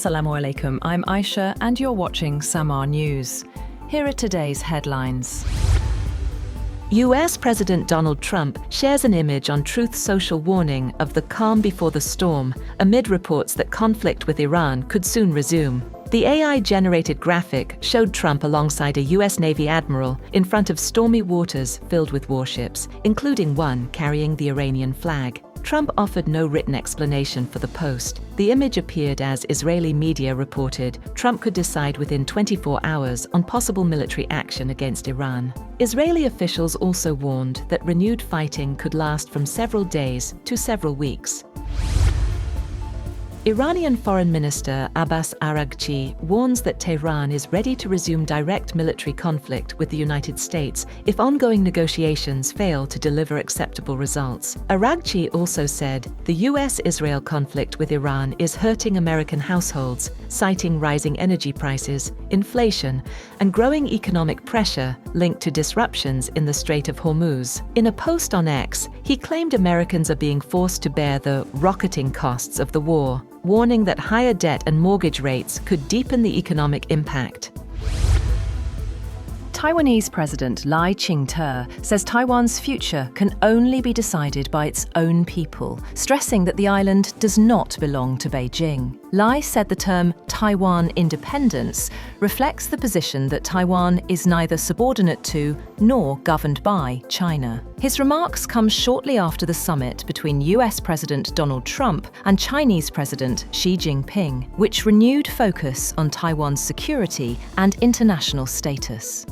Assalamu alaikum, I'm Aisha and you're watching SAMAA News. Here are today's headlines. US President Donald Trump shares an image on Truth Social warning of the calm before the storm, amid reports that conflict with Iran could soon resume. The AI-generated graphic showed Trump alongside a US Navy admiral in front of stormy waters filled with warships, including one carrying the Iranian flag. Trump offered no written explanation for the post. The image appeared as Israeli media reported Trump could decide within 24 hours on possible military action against Iran. Israeli officials also warned that renewed fighting could last from several days to several weeks. Iranian Foreign Minister Abbas Araghchi warns that Tehran is ready to resume direct military conflict with the United States if ongoing negotiations fail to deliver acceptable results. Araghchi also said the US-Israel conflict with Iran is hurting American households, citing rising energy prices, inflation, and growing economic pressure linked to disruptions in the Strait of Hormuz. In a post on X, he claimed Americans are being forced to bear the rocketing costs of the war, warning that higher debt and mortgage rates could deepen the economic impact. Taiwanese President Lai Ching-te says Taiwan's future can only be decided by its own people, stressing that the island does not belong to Beijing. Lai said the term Taiwan independence reflects the position that Taiwan is neither subordinate to nor governed by China. His remarks come shortly after the summit between US President Donald Trump and Chinese President Xi Jinping, which renewed focus on Taiwan's security and international status.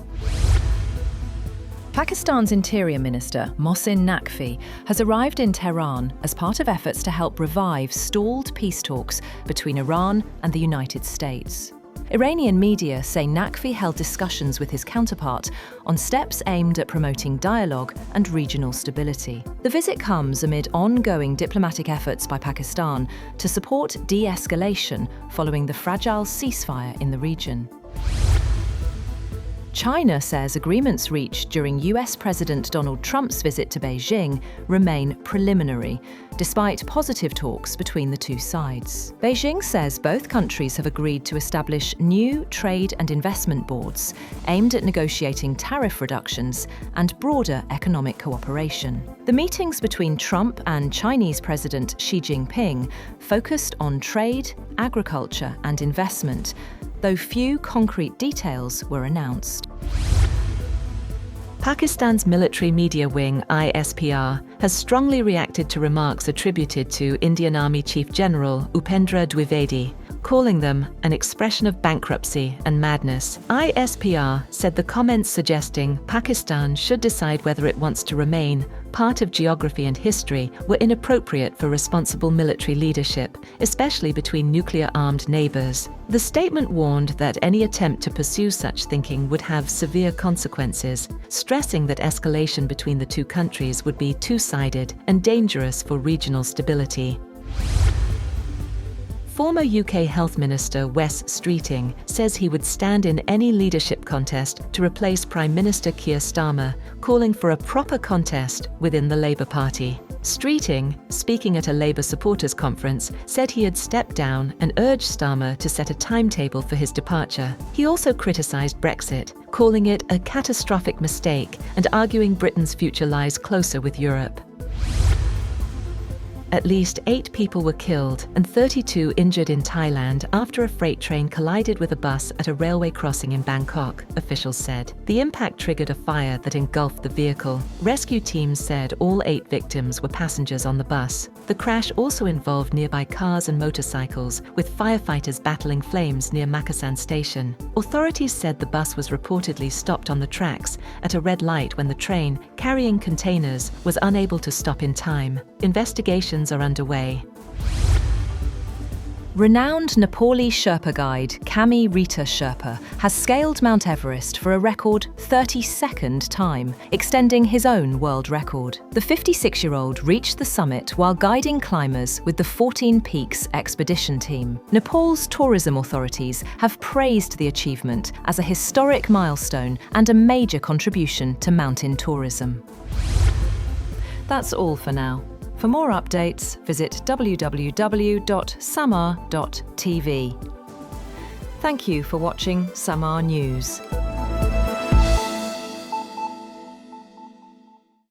Pakistan's Interior Minister, Mohsin Naqvi, has arrived in Tehran as part of efforts to help revive stalled peace talks between Iran and the United States. Iranian media say Naqvi held discussions with his counterpart on steps aimed at promoting dialogue and regional stability. The visit comes amid ongoing diplomatic efforts by Pakistan to support de-escalation following the fragile ceasefire in the region. China says agreements reached during US President Donald Trump's visit to Beijing remain preliminary, despite positive talks between the two sides. Beijing says both countries have agreed to establish new trade and investment boards aimed at negotiating tariff reductions and broader economic cooperation. The meetings between Trump and Chinese President Xi Jinping focused on trade, agriculture, and investment, though few concrete details were announced. Pakistan's military media wing, ISPR, has strongly reacted to remarks attributed to Indian Army Chief General Upendra Dwivedi, calling them an expression of bankruptcy and madness. ISPR said the comments suggesting Pakistan should decide whether it wants to remain part of geography and history were inappropriate for responsible military leadership, especially between nuclear-armed neighbors. The statement warned that any attempt to pursue such thinking would have severe consequences, stressing that escalation between the two countries would be two-sided and dangerous for regional stability. Former UK Health Minister Wes Streeting says he would stand in any leadership contest to replace Prime Minister Keir Starmer, calling for a proper contest within the Labour Party. Streeting, speaking at a Labour supporters conference, said he had stepped down and urged Starmer to set a timetable for his departure. He also criticised Brexit, calling it a catastrophic mistake and arguing Britain's future lies closer with Europe. At least 8 people were killed and 32 injured in Thailand after a freight train collided with a bus at a railway crossing in Bangkok, officials said. The impact triggered a fire that engulfed the vehicle. Rescue teams said all 8 victims were passengers on the bus. The crash also involved nearby cars and motorcycles, with firefighters battling flames near Makasan station. Authorities said the bus was reportedly stopped on the tracks at a red light when the train, carrying containers, was unable to stop in time. Investigations are underway. Renowned Nepali Sherpa guide Kami Rita Sherpa has scaled Mount Everest for a record 32nd time, extending his own world record. The 56-year-old reached the summit while guiding climbers with the 14 Peaks expedition team. Nepal's tourism authorities have praised the achievement as a historic milestone and a major contribution to mountain tourism. That's all for now. For more updates, visit www.samaa.tv. Thank you for watching SAMAA News.